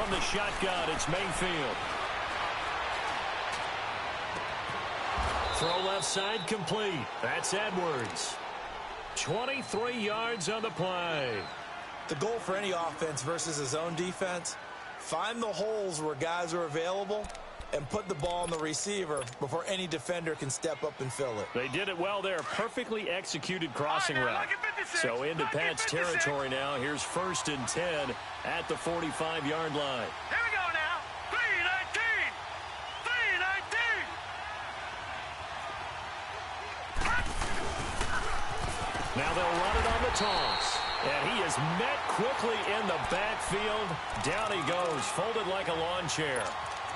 from the shotgun, it's Mayfield. Throw left side complete. That's Edwards. 23 yards on the play. The goal for any offense versus his own defense, find the holes where guys are available and put the ball on the receiver before any defender can step up and fill it. They did it well there. Perfectly executed crossing route. So into Pat's territory now. Here's 1st and 10 at the 45-yard line. Here we go now. 3-19. 3-19. Now they'll run it on the toss. And he is met quickly in the backfield. Down he goes, folded like a lawn chair.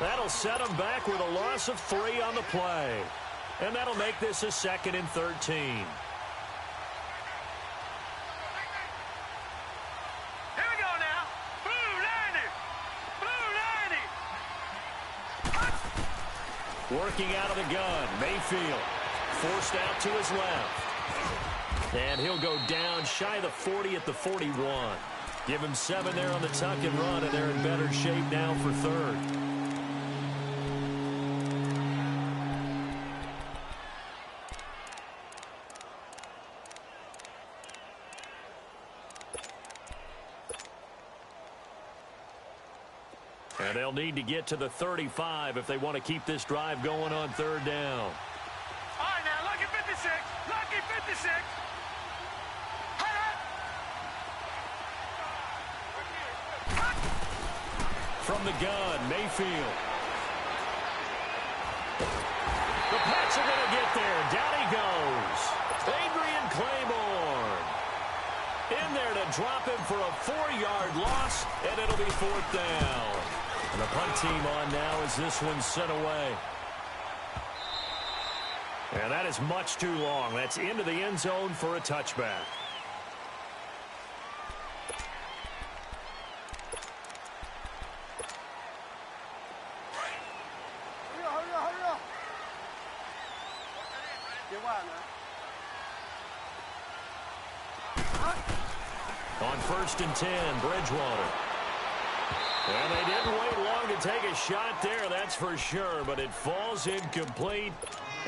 That'll set him back with a loss of 3 on the play. And that'll make this a 2nd and 13. Here we go now. Blue 90. Blue 90. Working out of the gun, Mayfield. Forced out to his left. And he'll go down shy of the 40 at the 41. Give him 7 there on the tuck and run, and they're in better shape now for 3rd. And they'll need to get to the 35 if they want to keep this drive going on 3rd down. All right, now, lucky 56. Lucky 56. From the gun, Mayfield. The Pats are going to get there. Down he goes. Adrian Claiborne. In there to drop him for a 4-yard loss, and it'll be 4th down. And the punt team on now as this one's sent away. And that is much too long. That's into the end zone for a touchback. On 1st and 10, Bridgewater. And they didn't wait long to take a shot there, that's for sure, but it falls incomplete,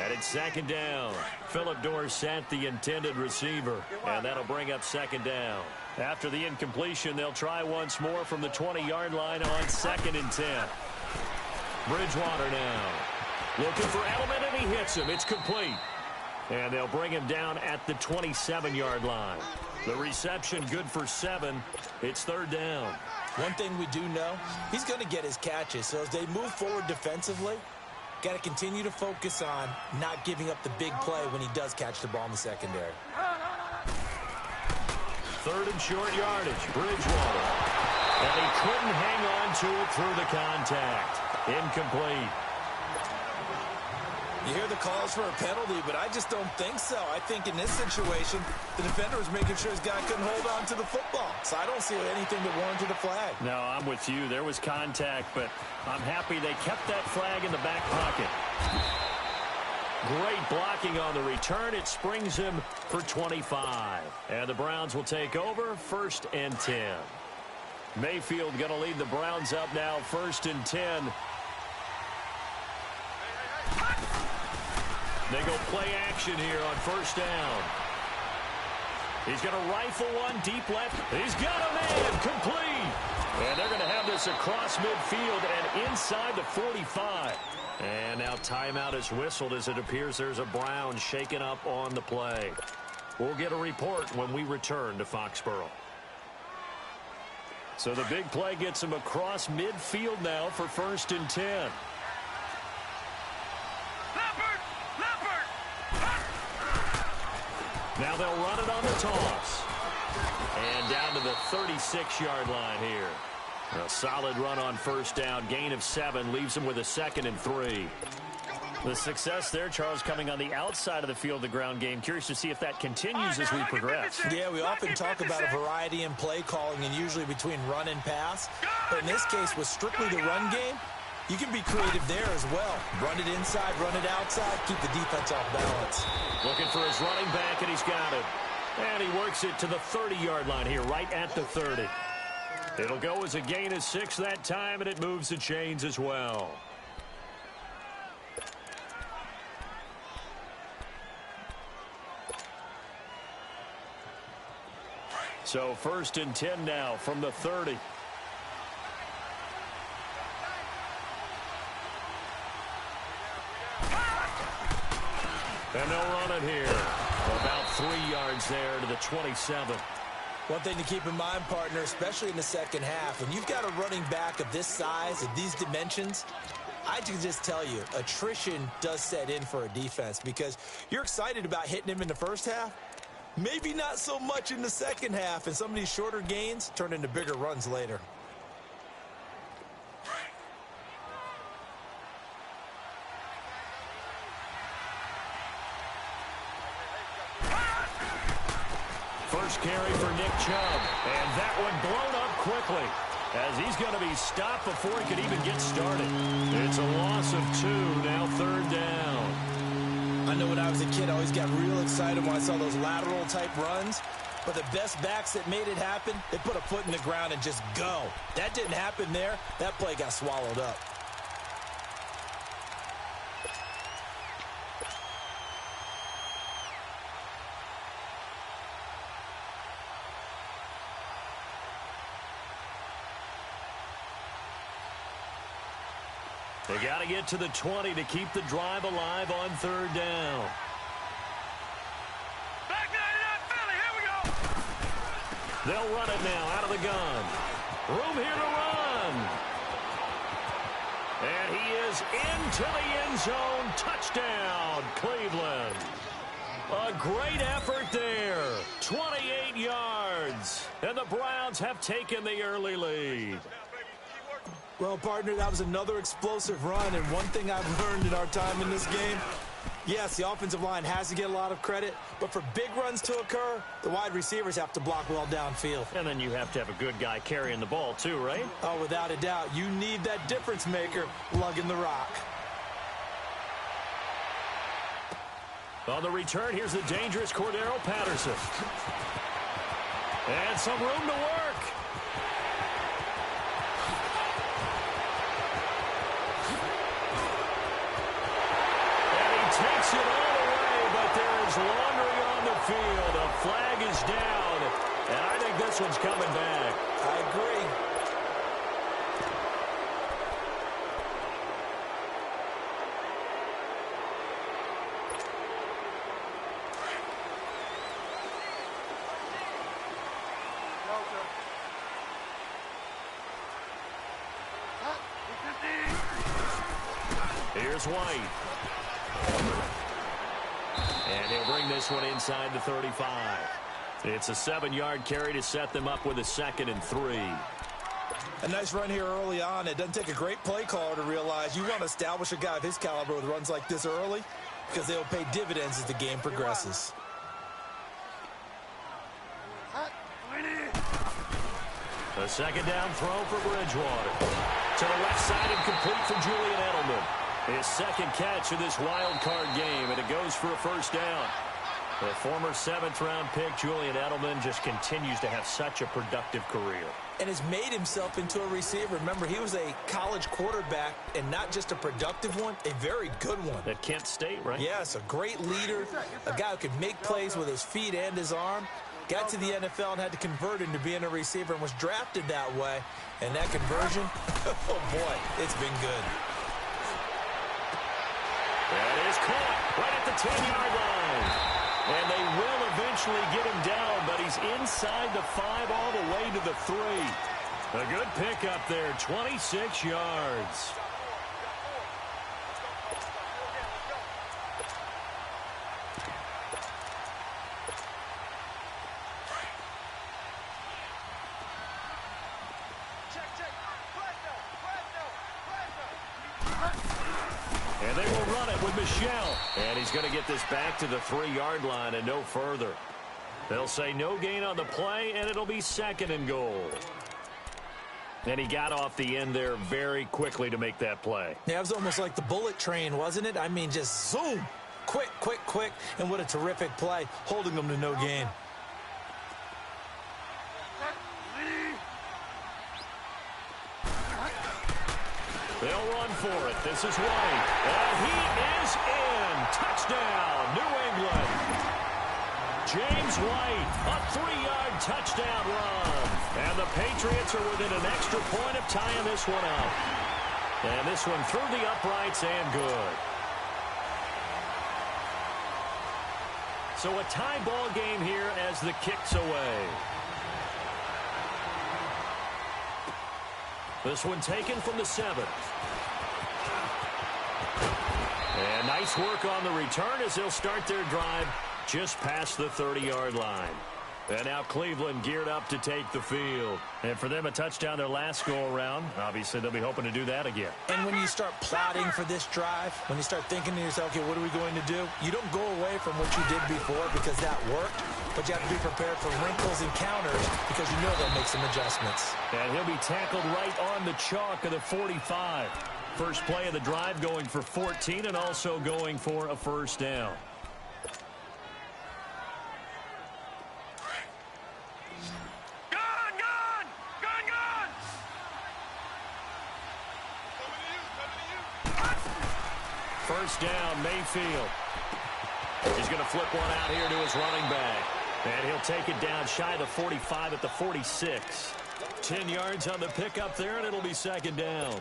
and it's 2nd down. Phillip Dorsett, the intended receiver, and that'll bring up 2nd down. After the incompletion, they'll try once more from the 20-yard line on 2nd and 10. Bridgewater now. Looking for Edelman, and he hits him. It's complete. And they'll bring him down at the 27-yard line. The reception good for 7. It's 3rd down. One thing we do know, he's going to get his catches. So as they move forward defensively, got to continue to focus on not giving up the big play when he does catch the ball in the secondary. 3rd and short yardage, Bridgewater. And he couldn't hang on to it through the contact. Incomplete. You hear the calls for a penalty, but I just don't think so. I think in this situation, the defender was making sure his guy couldn't hold on to the football. So I don't see anything that warranted a flag. No, I'm with you. There was contact, but I'm happy they kept that flag in the back pocket. Great blocking on the return. It springs him for 25. And the Browns will take over 1st and 10. Mayfield going to lead the Browns up now 1st and 10. They go play action here on 1st down. He's going to rifle one deep left. He's got a man complete. And they're going to have this across midfield and inside the 45. And now timeout is whistled as it appears there's a Brown shaken up on the play. We'll get a report when we return to Foxborough. So the big play gets him across midfield now for 1st and 10. Now they'll run it on the toss. And down to the 36-yard line here. A solid run on 1st down. Gain of 7 leaves them with a 2nd and 3. The success there, Charles, coming on the outside of the field, the ground game. Curious to see if that continues as we progress. Yeah, we often talk about a variety in play calling and usually between run and pass. But in this case, with strictly the run game, you can be creative there as well. Run it inside, run it outside, keep the defense off balance. Looking for his running back, and he's got it. And he works it to the 30-yard line here, right at the 30. It'll go as a gain of 6 that time, and it moves the chains as well. So 1st and 10 now from the 30. And they'll run it here. About 3 yards there to the 27. One thing to keep in mind, partner, especially in the second half, when you've got a running back of this size, of these dimensions, I can just tell you, attrition does set in for a defense because you're excited about hitting him in the first half. Maybe not so much in the second half, and some of these shorter gains turn into bigger runs later. First carry for Nick Chubb, and that one blown up quickly as he's going to be stopped before he could even get started. It's a loss of 2, now 3rd down. I know when I was a kid, I always got real excited when I saw those lateral-type runs, but the best backs that made it happen, they put a foot in the ground and just go. That didn't happen there. That play got swallowed up. They got to get to the 20 to keep the drive alive on 3rd down. Back 99 Philly, here we go. They'll run it now out of the gun. Room here to run. And he is into the end zone. Touchdown, Cleveland. A great effort there. 28 yards. And the Browns have taken the early lead. Well, partner, that was another explosive run, and one thing I've learned in our time in this game, yes, the offensive line has to get a lot of credit, but for big runs to occur, the wide receivers have to block well downfield. And then you have to have a good guy carrying the ball too, right? Oh, without a doubt. You need that difference maker lugging the rock. On the return, here's the dangerous Cordero Patterson. And some room to work. Takes it all away, but there is laundry on the field. A flag is down, and I think this one's coming back. I agree. Here's White. And he'll bring this one inside the 35. It's a 7-yard carry to set them up with a 2nd and 3. A nice run here early on. It doesn't take a great play caller to realize you want to establish a guy of his caliber with runs like this early because they'll pay dividends as the game progresses. A 2nd down throw for Bridgewater. To the left side and complete for Julian Edelman. His 2nd catch of this wild card game, and it goes for a 1st down. The former 7th-round pick, Julian Edelman, just continues to have such a productive career. And has made himself into a receiver. Remember, he was a college quarterback, and not just a productive one, a very good one. At Kent State, right? Yes, a great leader, a guy who could make plays with his feet and his arm. Got to the NFL and had to convert into being a receiver and was drafted that way. And that conversion, oh boy, it's been good. That is caught right at the 10-yard line. And they will eventually get him down, but he's inside the 5 all the way to the 3. A good pickup there, 26 yards. And they will run it with Michelle. And he's going to get this back to the 3-yard line and no further. They'll say no gain on the play, and it'll be 2nd and goal. And he got off the end there very quickly to make that play. Yeah, it was almost like the bullet train, wasn't it? I mean, just zoom. Quick, quick, quick. And what a terrific play, holding them to no gain. They'll run for it. This is White. And he is in. Touchdown, New England. James White, a 3-yard touchdown run. And the Patriots are within an extra point of tying this one up. And this one through the uprights and good. So a tie ball game here as the kick's away. This one taken from the 7. And nice work on the return as they'll start their drive just past the 30-yard line. And now Cleveland geared up to take the field. And for them, a touchdown their last go-around. Obviously, they'll be hoping to do that again. And when you start plotting for this drive, when you start thinking to yourself, okay, what are we going to do? You don't go away from what you did before because that worked, but you have to be prepared for wrinkles and counters because you know they'll make some adjustments. And he'll be tackled right on the chalk of the 45. First play of the drive going for 14 and also going for a first down. First down, Mayfield. He's going to flip one out here to his running back. And he'll take it down shy of the 45 at the 46. 10 yards on the pickup there, and it'll be second down.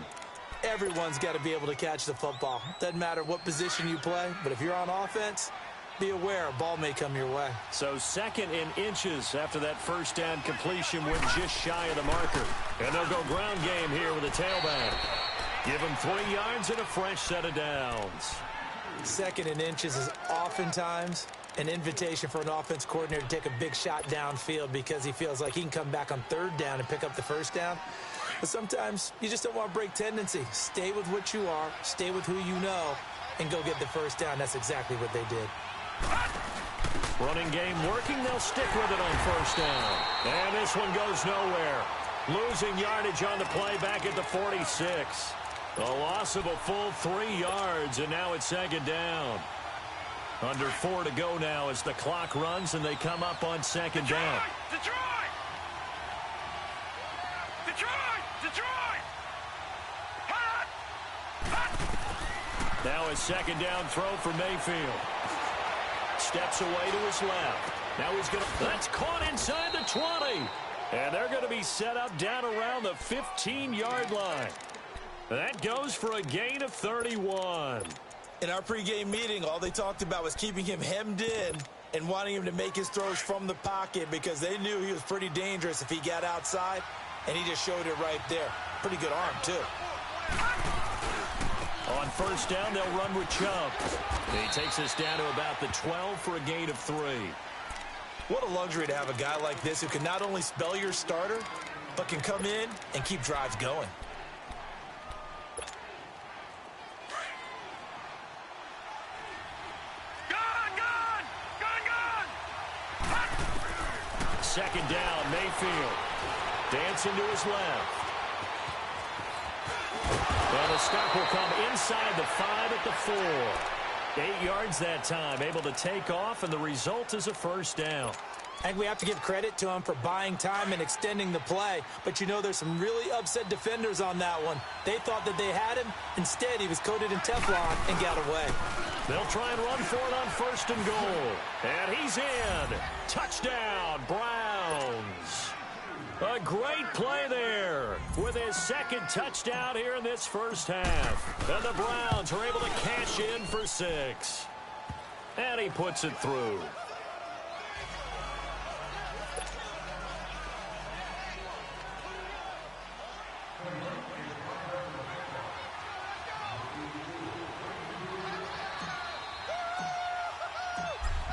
Everyone's got to be able to catch the football. Doesn't matter what position you play, but if you're on offense, be aware a ball may come your way. So second in inches after that first down completion went just shy of the marker. And they'll go ground game here with a tailback. Give him 3 yards and a fresh set of downs. Second in inches is oftentimes an invitation for an offense coordinator to take a big shot downfield because he feels like he can come back on third down and pick up the first down. But sometimes you just don't want to break tendency. Stay with what you are, stay with who you know, and go get the first down. That's exactly what they did. Running game working. They'll stick with it on first down. And this one goes nowhere. Losing yardage on the play back at the 46. A loss of a full 3 yards, and now it's second down. Under 4 to go now as the clock runs, and they come up on second down. Detroit! Hot! Hot! Now a second down throw for Mayfield. Steps away to his left. Now he's going to... That's caught inside the 20. And they're going to be set up down around the 15-yard line. That goes for a gain of 31. In our pregame meeting, all they talked about was keeping him hemmed in and wanting him to make his throws from the pocket because they knew he was pretty dangerous if he got outside, and he just showed it right there. Pretty good arm, too. On first down, they'll run with Chubb. He takes us down to about the 12 for a gain of 3. What a luxury to have a guy like this who can not only spell your starter, but can come in and keep drives going. Second down, Mayfield. Dancing to his left. And the stop will come inside the 5 at the 4. 8 yards that time, able to take off, and the result is a first down. I think we have to give credit to him for buying time and extending the play. But, you know, there's some really upset defenders on that one. They thought that they had him. Instead, he was coated in Teflon and got away. They'll try and run for it on first and goal. And he's in. Touchdown, Browns. A great play there with his second touchdown here in this first half. And the Browns are able to cash in for 6. And he puts it through.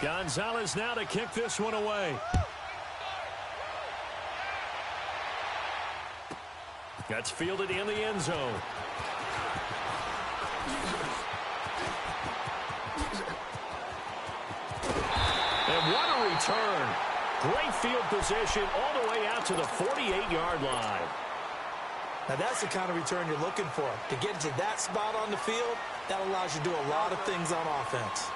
Gonzalez now to kick this one away. That's fielded in the end zone. And what a return. Great field position all the way out to the 48-yard line. Now that's the kind of return you're looking for. To get to that spot on the field, that allows you to do a lot of things on offense.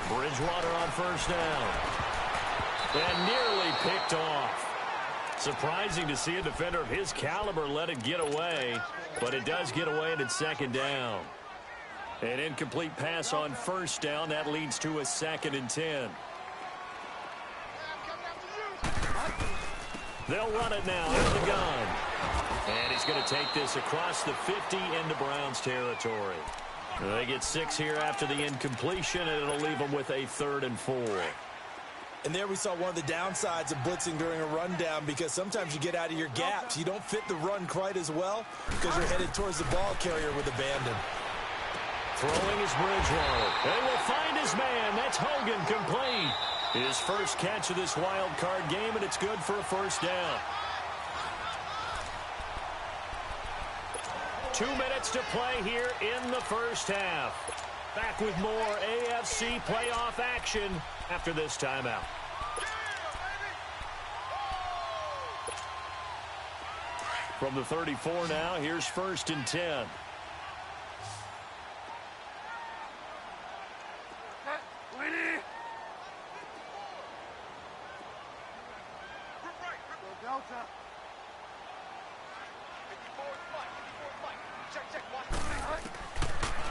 Bridgewater on first down. And nearly picked off. Surprising to see a defender of his caliber let it get away, but it does get away, and it's second down. An incomplete pass on first down. That leads to a 2nd and 10. They'll run it now in the gun. And he's going to take this across the 50 into Browns territory. They get 6 here after the incompletion, and it'll leave them with a 3rd and 4. And there we saw one of the downsides of blitzing during a rundown, because sometimes you get out of your gaps. You don't fit the run quite as well because you're headed towards the ball carrier with abandon. Throwing is Bridgewater. They will find his man. That's Hogan, complete. His first catch of this wild card game, and it's good for a first down. 2 minutes to play here in the first half. Back with more AFC playoff action after this timeout. From the 34 now, here's 1st and 10.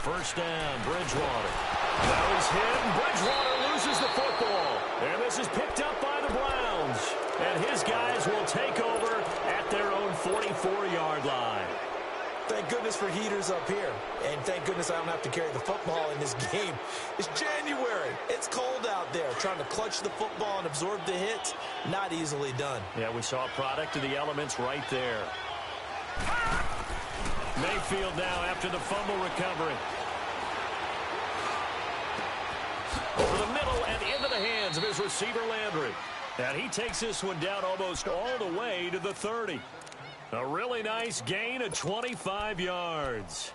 First down, Bridgewater. That was hit, and Bridgewater loses the football. And this is picked up by the Browns. And his guys will take over at their own 44-yard line. Thank goodness for heaters up here. And thank goodness I don't have to carry the football in this game. It's January. It's cold out there. Trying to clutch the football and absorb the hits, not easily done. Yeah, we saw a product of the elements right there. Mayfield now after the fumble recovery. Over the middle and into the hands of his receiver, Landry. And he takes this one down almost all the way to the 30. A really nice gain of 25 yards.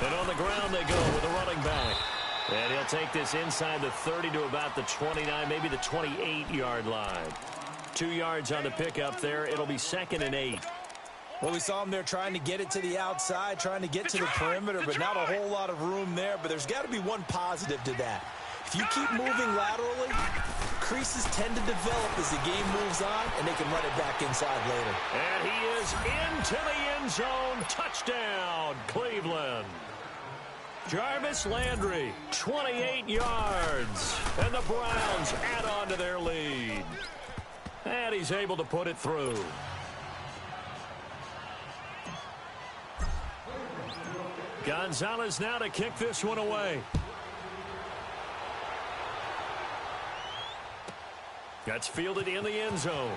And on the ground they go with a running back. And he'll take this inside the 30 to about the 29, maybe the 28-yard line. 2 yards on the pickup there. It'll be 2nd and 8. Well, we saw him there trying to get it to the outside, trying to get to the perimeter, but not a whole lot of room there. But there's got to be one positive to that. If you keep moving laterally, creases tend to develop as the game moves on, and they can run it back inside later. And he is into the end zone. Touchdown, Cleveland. Jarvis Landry, 28 yards. And the Browns add on to their lead. And he's able to put it through. Gonzalez now to kick this one away. That's fielded in the end zone.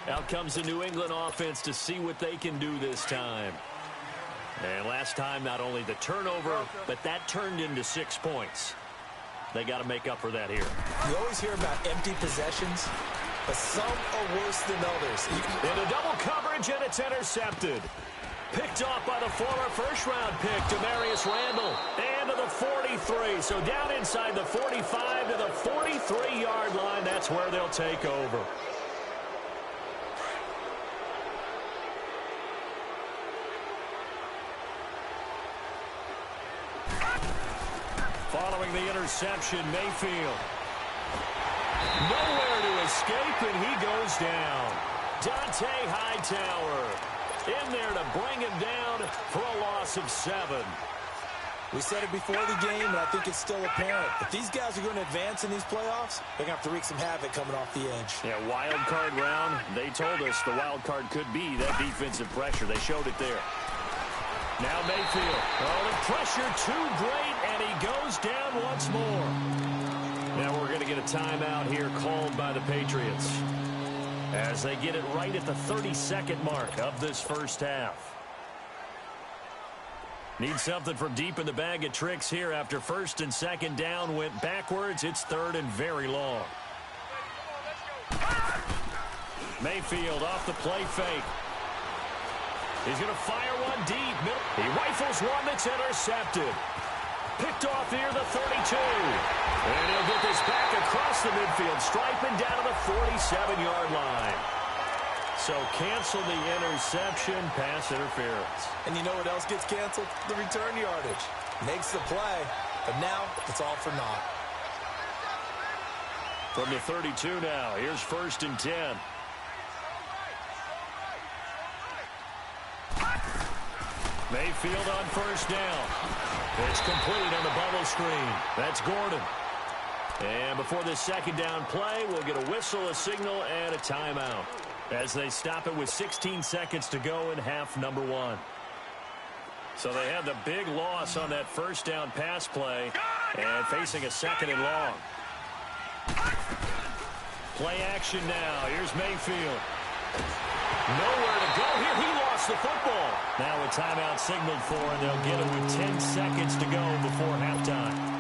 Out comes the New England offense to see what they can do this time. And last time, not only the turnover, but that turned into 6 points. They got to make up for that here. You always hear about empty possessions, but some are worse than others. Into double coverage, and it's intercepted. Picked off by the former first-round pick, Demarius Randall. And to the 43. So down inside the 45 to the 43-yard line. That's where they'll take over. Following the interception, Mayfield. Nowhere to escape, and he goes down. Dante Hightower in there to bring him down for a loss of 7. We said it before the game, and I think it's still apparent. If these guys are going to advance in these playoffs, they're going to have to wreak some havoc coming off the edge. Yeah, wild card round. They told us the wild card could be that defensive pressure. They showed it there. Now Mayfield. Oh, the pressure too great, and he goes down once more. Now we're going to get a timeout here called by the Patriots as they get it right at the 32nd mark of this first half. Need something from deep in the bag of tricks here after 1st and 2nd down went backwards. It's 3rd and very long. Mayfield off the play fake. He's going to fire one deep. He rifles one that's intercepted. Picked off near the 32. And he'll get this back across the midfield stripe and down to the 47-yard line. So cancel the interception, pass interference. And you know what else gets canceled? The return yardage. Makes the play, but now it's all for naught. From the 32 now, here's 1st and 10. Mayfield on 1st down. It's complete on the bubble screen. That's Gordon. And before this 2nd down play, we'll get a whistle, a signal, and a timeout as they stop it with 16 seconds to go in half number 1. So they had the big loss on that 1st down pass play and facing a 2nd and long. Play action now. Here's Mayfield. Nowhere to go here. He lost the football. Now a timeout signaled for, and they'll get it with 10 seconds to go before halftime.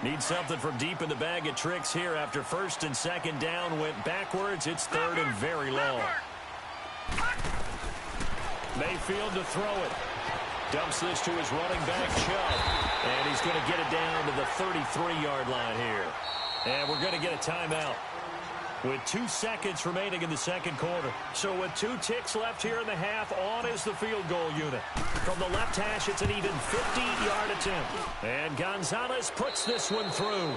Need something from deep in the bag of tricks here after 1st and 2nd down went backwards. It's 3rd and very long. Mayfield to throw it. Dumps this to his running back, Chubb. And he's going to get it down to the 33-yard line here. And we're going to get a timeout with 2 seconds remaining in the 2nd quarter. So with 2 ticks left here in the half, on is the field goal unit. From the left hash, it's an even 50-yard attempt. And Gonzalez puts this one through.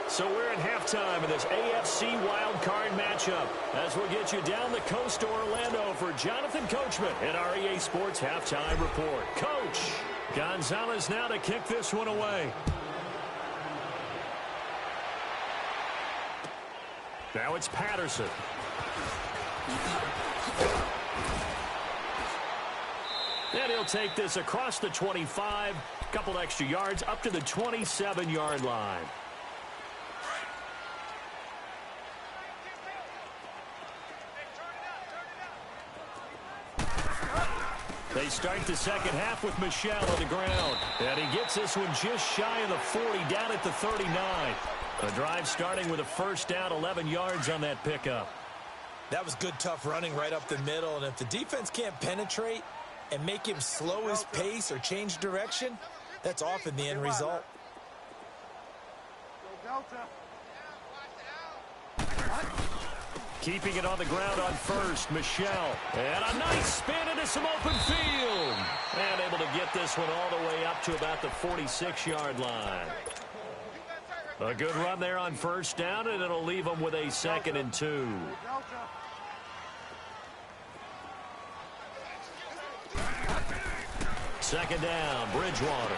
So we're in halftime in this AFC wildcard matchup as we'll get you down the coast to Orlando for Jonathan Coachman at our EA Sports Halftime Report. Coach, Gonzalez now to kick this one away. Now it's Patterson. And he'll take this across the 25, couple extra yards up to the 27-yard line. They start the 2nd half with Michel on the ground. And he gets this one just shy of the 40, down at the 39. The drive starting with a 1st down, 11 yards on that pickup. That was good, tough running right up the middle. And if the defense can't penetrate and make him slow his pace or change direction, that's often the end result. Keeping it on the ground on 1st, Michel. And a nice spin into some open field. And able to get this one all the way up to about the 46-yard line. A good run there on 1st down, and it'll leave them with a 2nd and 2. Second down, Bridgewater.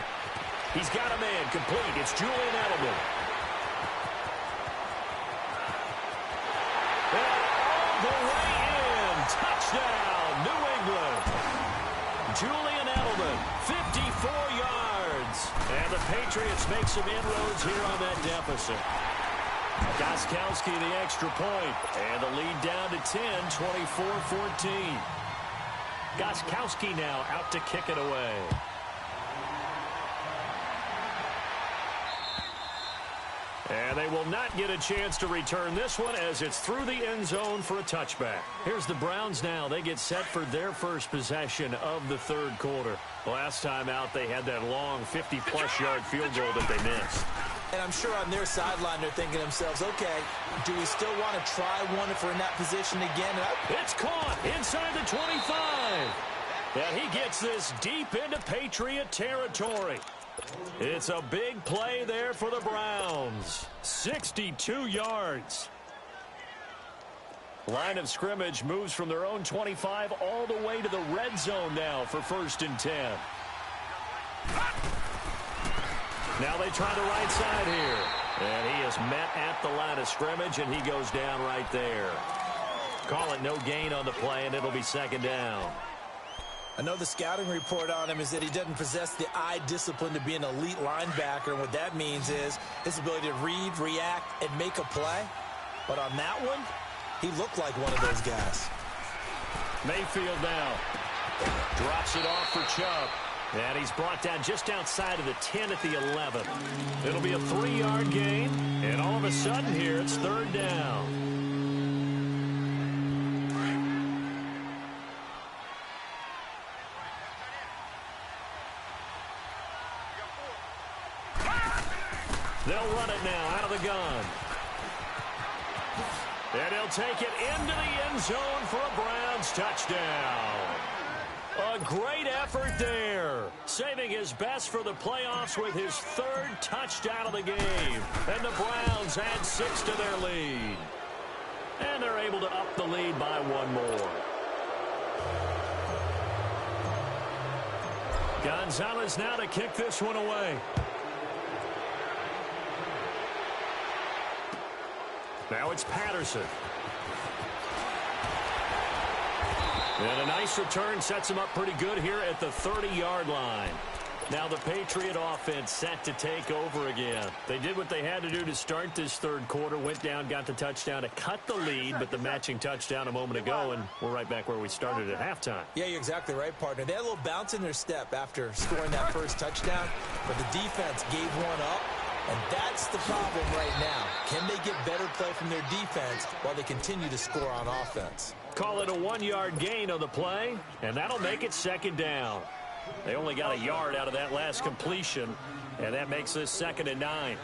He's got a man complete. It's Julian Edelman. And all the way in. Touchdown, New England. Julian Edelman, 54 yards. And the Patriots make some inroads here on that deficit. Gostkowski the extra point. And the lead down to 10, 24-14. Gostkowski now out to kick it away. And they will not get a chance to return this one as it's through the end zone for a touchback. Here's the Browns now. They get set for their first possession of the 3rd quarter. Last time out, they had that long 50-plus yard field goal that they missed. And I'm sure on their sideline, they're thinking to themselves, okay, do we still want to try one if we're in that position again? It's caught inside the 25. And he gets this deep into Patriot territory. It's a big play there for the Browns. 62 yards. Line of scrimmage moves from their own 25 all the way to the red zone now for 1st and 10. Now they try the right side here. And he is met at the line of scrimmage, and he goes down right there. Call it no gain on the play, and it'll be 2nd down. I know the scouting report on him is that he doesn't possess the eye discipline to be an elite linebacker, and what that means is his ability to read, react, and make a play. But on that one, he looked like one of those guys. Mayfield now drops it off for Chubb. And he's brought down just outside of the 10 at the 11. It'll be a 3-yard gain. And all of a sudden here, it's 3rd down. They'll run it now out of the gun. And he'll take it into the end zone for a Browns touchdown. A great effort there, saving his best for the playoffs with his third touchdown of the game. And the Browns add 6 to their lead. And they're able to up the lead by 1 more. Gonzalez now to kick this one away. Now it's Patterson. And a nice return sets him up pretty good here at the 30-yard line. Now the Patriot offense set to take over again. They did what they had to do to start this third quarter, went down, got the touchdown to cut the lead, but the matching touchdown a moment ago, and we're right back where we started at halftime. Yeah, you're exactly right, partner. They had a little bounce in their step after scoring that first touchdown, but the defense gave one up, and that's the problem right now. Can they get better play from their defense while they continue to score on offense? Call it a 1-yard gain on the play, and that'll make it second down. They only got a yard out of that last completion, and that makes this 2nd and 9.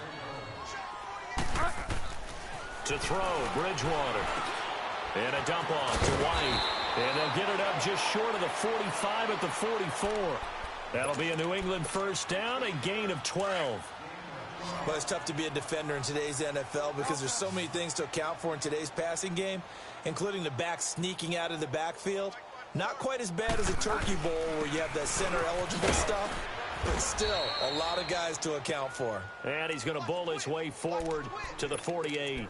To throw, Bridgewater. And a dump off to White. And they'll get it up just short of the 45 at the 44. That'll be a New England first down, a gain of 12. Well, it's tough to be a defender in today's NFL because there's so many things to account for in today's passing game, including the back sneaking out of the backfield. Not quite as bad as a turkey bowl where you have that center-eligible stuff, but still a lot of guys to account for. And he's going to bull his way forward to the 48.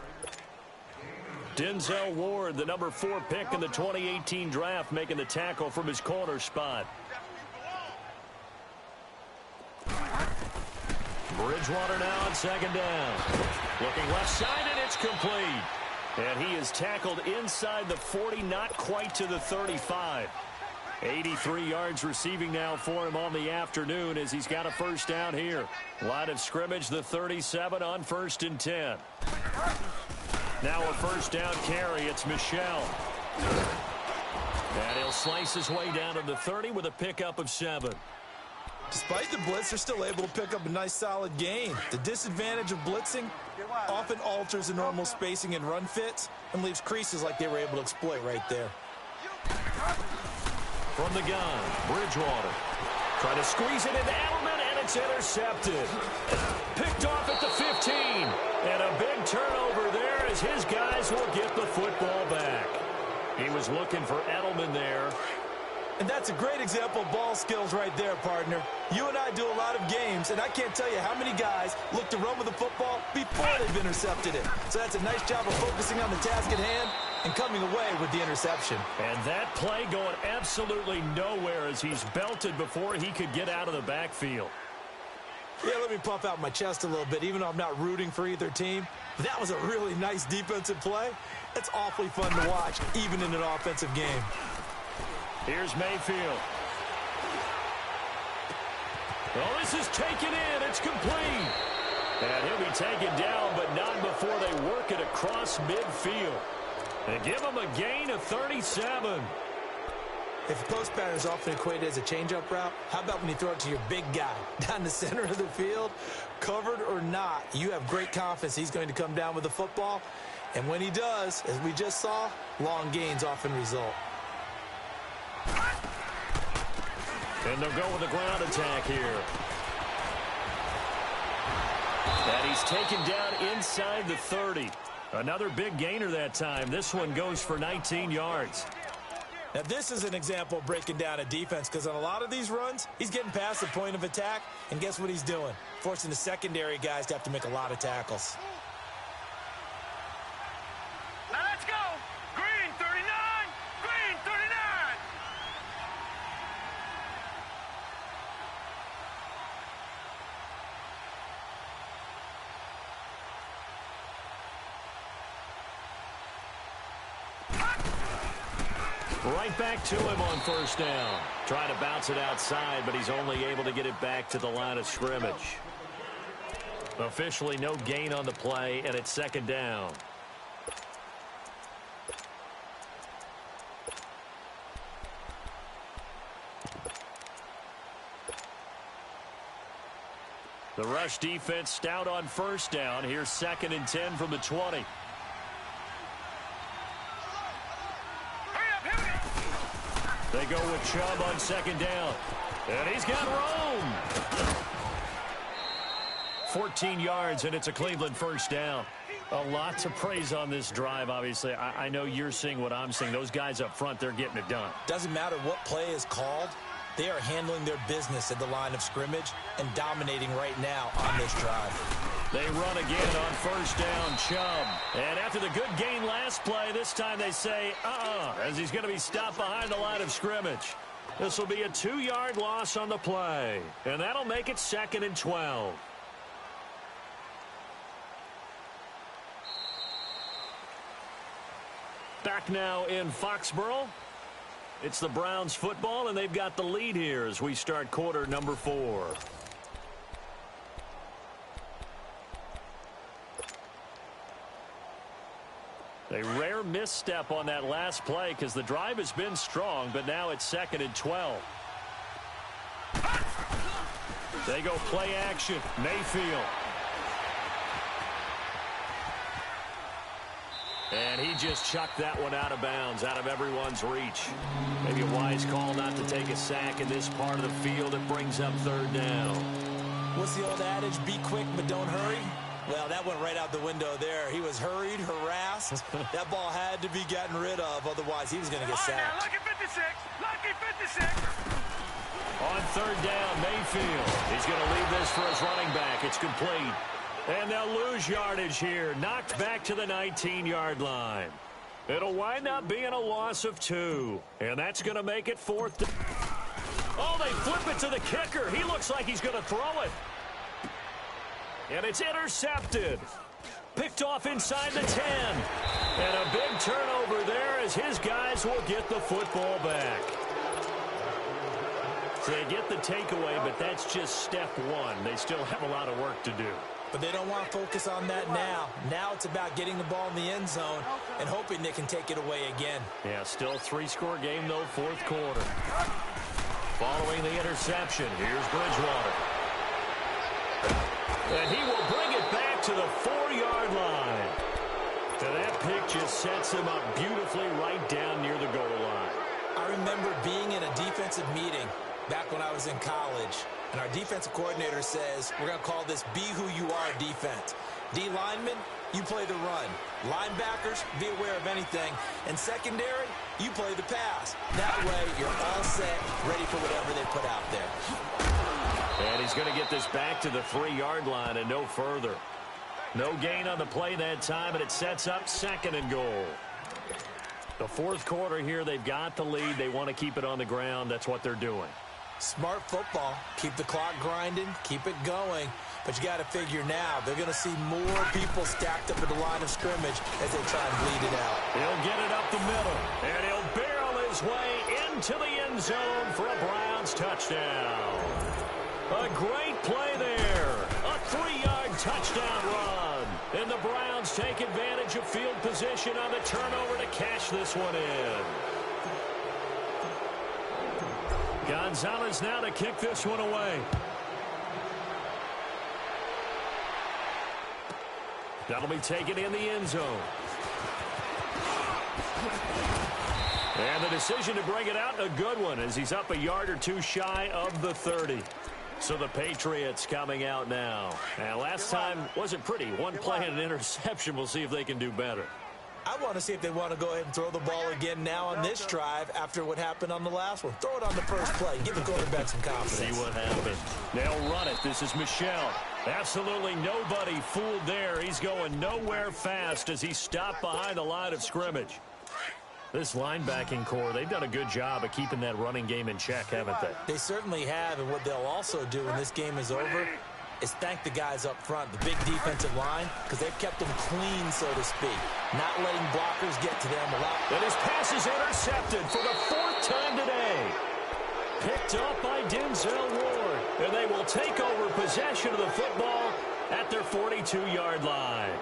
Denzel Ward, the number 4 pick in the 2018 draft, making the tackle from his corner spot. Bridgewater now on 2nd down. Looking left side, and it's complete. And he is tackled inside the 40, not quite to the 35. 83 yards receiving now for him on the afternoon as he's got a first down here. Line of scrimmage, the 37 on 1st and 10. Now a first down carry. It's Michel. And he'll slice his way down to the 30 with a pickup of 7. Despite the blitz, they're still able to pick up a nice solid gain. The disadvantage of blitzing often alters the normal spacing and run fits and leaves creases like they were able to exploit right there. From the gun, Bridgewater. Trying to squeeze it into Edelman, and it's intercepted. Picked off at the 15. And a big turnover there as his guys will get the football back. He was looking for Edelman there. And that's a great example of ball skills right there, partner. You and I do a lot of games, and I can't tell you how many guys look to run with the football before they've intercepted it. So that's a nice job of focusing on the task at hand and coming away with the interception. And that play going absolutely nowhere as he's belted before he could get out of the backfield. Yeah, let me puff out my chest a little bit, even though I'm not rooting for either team. That was a really nice defensive play. It's awfully fun to watch, even in an offensive game. Here's Mayfield. Well, this is taken in. It's complete. And he'll be taken down, but not before they work it across midfield. And give him a gain of 37. If the post pattern is often equated as a change-up route, how about when you throw it to your big guy down the center of the field? Covered or not, you have great confidence he's going to come down with the football. And when he does, as we just saw, long gains often result. And they'll go with the ground attack here. And he's taken down inside the 30. Another big gainer that time. This one goes for 19 yards. Now, this is an example of breaking down a defense because on a lot of these runs, he's getting past the point of attack, and guess what he's doing? Forcing the secondary guys to have to make a lot of tackles. Now let's go. Green 39. Green 39. Right back to him on first down. Trying to bounce it outside, but he's only able to get it back to the line of scrimmage. Officially no gain on the play, and it's 2nd down. The rush defense stout on first down. Here's 2nd and 10 from the 20. They go with Chubb on 2nd down. And he's got Rome. 14 yards, and it's a Cleveland first down. A lot to praise on this drive, obviously. I know you're seeing what I'm seeing. Those guys up front, they're getting it done. Doesn't matter what play is called. They are handling their business at the line of scrimmage and dominating right now on this drive. They run again on first down, Chubb. And after the good gain last play, this time they say, as he's going to be stopped behind the line of scrimmage. This will be a 2-yard loss on the play. And that'll make it 2nd and 12. Back now in Foxborough. It's the Browns football, and they've got the lead here as we start quarter number 4. A rare misstep on that last play because the drive has been strong, but now it's 2nd and 12. They go play action. Mayfield. And he just chucked that one out of bounds, out of everyone's reach. Maybe a wise call not to take a sack in this part of the field. It brings up 3rd down. What's the old adage? Be quick, but don't hurry. Well, that went right out the window there. He was hurried, harassed. That ball had to be gotten rid of, otherwise he was going to get sacked. Lucky 56. Lucky 56. On 3rd down, Mayfield. He's going to leave this for his running back. It's complete. And they'll lose yardage here. Knocked back to the 19-yard line. It'll wind up being a loss of 2. And that's going to make it 4th down. Oh, they flip it to the kicker. He looks like he's going to throw it. And it's intercepted. Picked off inside the 10. And a big turnover there as his guys will get the football back. So they get the takeaway, but that's just step 1. They still have a lot of work to do. But they don't want to focus on that now. Now it's about getting the ball in the end zone and hoping they can take it away again. Yeah, still 3-score game, though, 4th quarter. Following the interception, here's Bridgewater. And he will bring it back to the 4-yard line. And that pick just sets him up beautifully right down near the goal line. I remember being in a defensive meeting back when I was in college, and our defensive coordinator says, we're going to call this Be Who You Are defense. D linemen, you play the run. Linebackers, be aware of anything. And secondary, you play the pass. That way, you're all set, ready for whatever they put out there. And he's going to get this back to the 3-yard line and no further. No gain on the play that time, and it sets up 2nd and goal. The 4th quarter here, they've got the lead. They want to keep it on the ground. That's what they're doing. Smart football. Keep the clock grinding. Keep it going. But you got to figure now, they're going to see more people stacked up at the line of scrimmage as they try and bleed it out. He'll get it up the middle, and he'll barrel his way into the end zone for a Browns touchdown. A great play there. A 3-yard touchdown run. And the Browns take advantage of field position on the turnover to cash this one in. Gonzalez now to kick this one away. That'll be taken in the end zone. And the decision to bring it out, a good one, as he's up a yard or two shy of the 30. So the Patriots coming out now. And last time wasn't pretty. One play and an interception. We'll see if they can do better. I want to see if they want to go ahead and throw the ball again now on this drive after what happened on the last one. Throw it on the first play. Give the quarterback some confidence. See what happens. They'll run it. This is Michel. Absolutely nobody fooled there. He's going nowhere fast as he's stopped behind the line of scrimmage. This linebacking core, they've done a good job of keeping that running game in check, haven't they? They certainly have, and what they'll also do when this game is over is thank the guys up front, the big defensive line, because they've kept them clean, so to speak. Not letting blockers get to them. And his pass is intercepted for the 4th time today. Picked up by Denzel Ward. And they will take over possession of the football at their 42-yard line.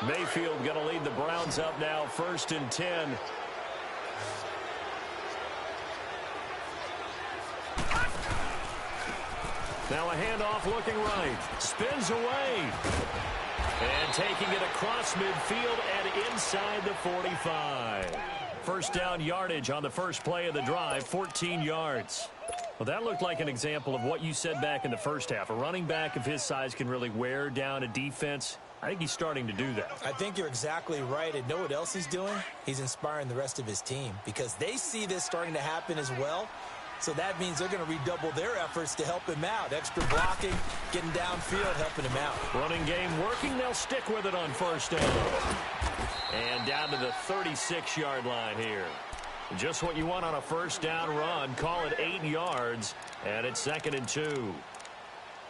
Mayfield going to lead the Browns up now, 1st and 10. Now a handoff looking right. Spins away. And taking it across midfield and inside the 45. First down yardage on the first play of the drive, 14 yards. Well, that looked like an example of what you said back in the first half. A running back of his size can really wear down a defense. I think he's starting to do that. I think you're exactly right. And know what else he's doing? He's inspiring the rest of his team because they see this starting to happen as well. So that means they're going to redouble their efforts to help him out. Extra blocking, getting downfield, helping him out. Running game working. They'll stick with it on first down. And down to the 36-yard line here. Just what you want on a first down run. Call it 8 yards, and it's 2nd and 2.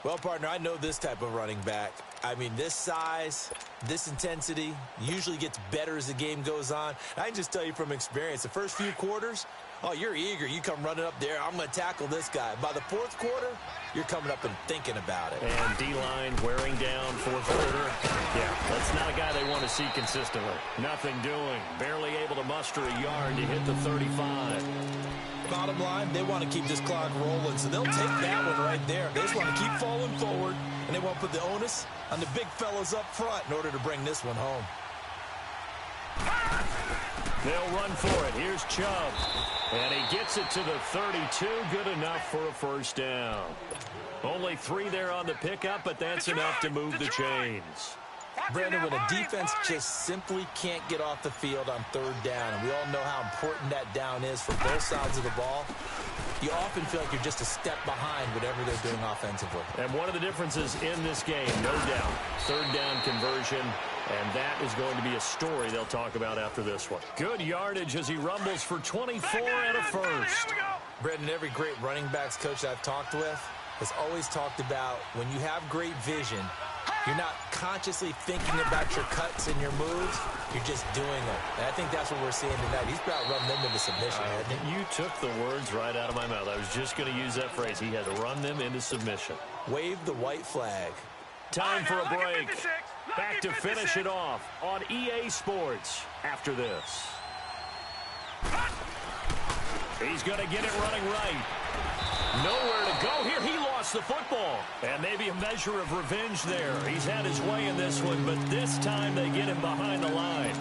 Well, partner, I know this type of running back. I mean, this size, this intensity usually gets better as the game goes on. I can just tell you from experience, the first few quarters, oh, you're eager. You come running up there. I'm going to tackle this guy. By the fourth quarter, you're coming up and thinking about it. And D-line wearing down fourth quarter. Yeah, that's not a guy they want to see consistently. Nothing doing. Barely able to muster a yard to hit the 35. Bottom line, they want to keep this clock rolling, so they'll take that one right there. They just want to keep falling forward, and they want to put the onus on the big fellas up front in order to bring this one home. They'll run for it. Here's Chubb. And he gets it to the 32. Good enough for a first down. Only 3 there on the pickup, but that's enough to move the chains. Brandon, when a defense just simply can't get off the field on third down, and we all know how important that down is for both sides of the ball, you often feel like you're just a step behind whatever they're doing offensively. And one of the differences in this game, no doubt, third down conversion, and that is going to be a story they'll talk about after this one. Good yardage as he rumbles for 24 and a first. Brandon, every great running backs coach I've talked with has always talked about when you have great vision, you're not consciously thinking about your cuts and your moves. You're just doing it. And I think that's what we're seeing tonight. He's about running them into submission, hasn't he? You took the words right out of my mouth. I was just going to use that phrase. He had to run them into submission. Wave the white flag. Time for a break. Back to finish it off on EA Sports after this. He's going to get it running right. Nowhere to go here. He lost the football. And maybe a measure of revenge there. He's had his way in this one, but this time they get him behind the line.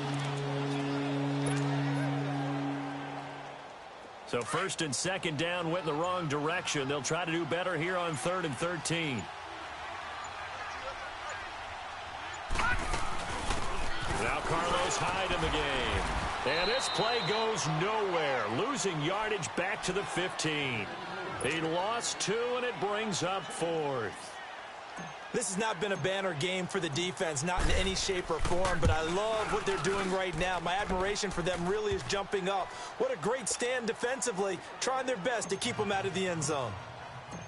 So 1st and 2nd down went in the wrong direction. They'll try to do better here on 3rd and 13. Now Carlos Hyde in the game. And this play goes nowhere. Losing yardage back to the 15. He lost 2, and it brings up 4th. This has not been a banner game for the defense, not in any shape or form, but I love what they're doing right now. My admiration for them really is jumping up. What a great stand defensively, trying their best to keep them out of the end zone.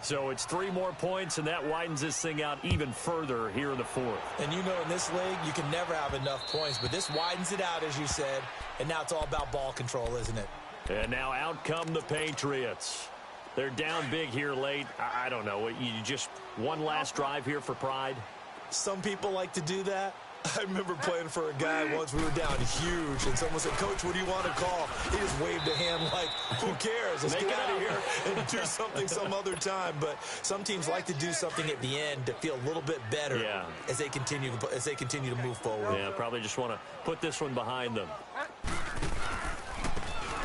So it's 3 more points, and that widens this thing out even further here in the 4th. And you know in this league, you can never have enough points, but this widens it out, as you said, and now it's all about ball control, isn't it? And now out come the Patriots. They're down big here late. I don't know. You just one last drive here for pride? Some people like to do that. I remember playing for a guy once. We were down huge, and someone said, "Coach, what do you want to call?" He just waved a hand like, "Who cares? Let's get out of here and do something some other time." But some teams like to do something at the end to feel a little bit better as they continue to move forward. Yeah, probably just want to put this one behind them.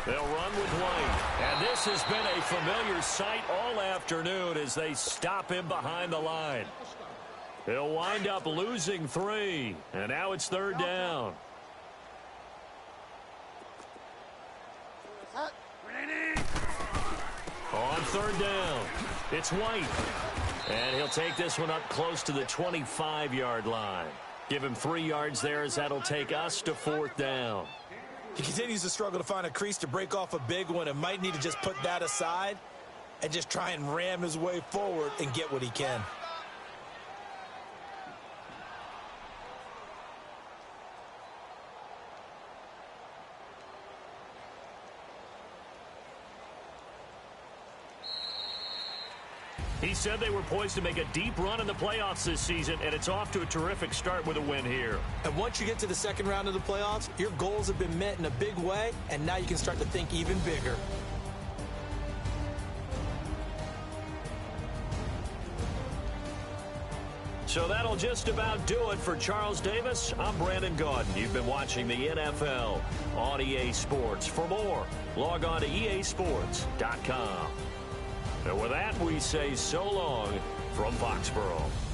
They'll run with White. And this has been a familiar sight all afternoon as they stop him behind the line. He'll wind up losing 3. And now it's 3rd down. On 3rd down, it's White. And he'll take this one up close to the 25-yard line. Give him 3 yards there as that'll take us to 4th down. He continues to struggle to find a crease to break off a big one and might need to just put that aside and just try and ram his way forward and get what he can. He said they were poised to make a deep run in the playoffs this season, and it's off to a terrific start with a win here. And once you get to the second round of the playoffs, your goals have been met in a big way, and now you can start to think even bigger. So that'll just about do it for Charles Davis. I'm Brandon Gaudin. You've been watching the NFL on EA Sports. For more, log on to easports.com. And with that, we say so long from Foxborough.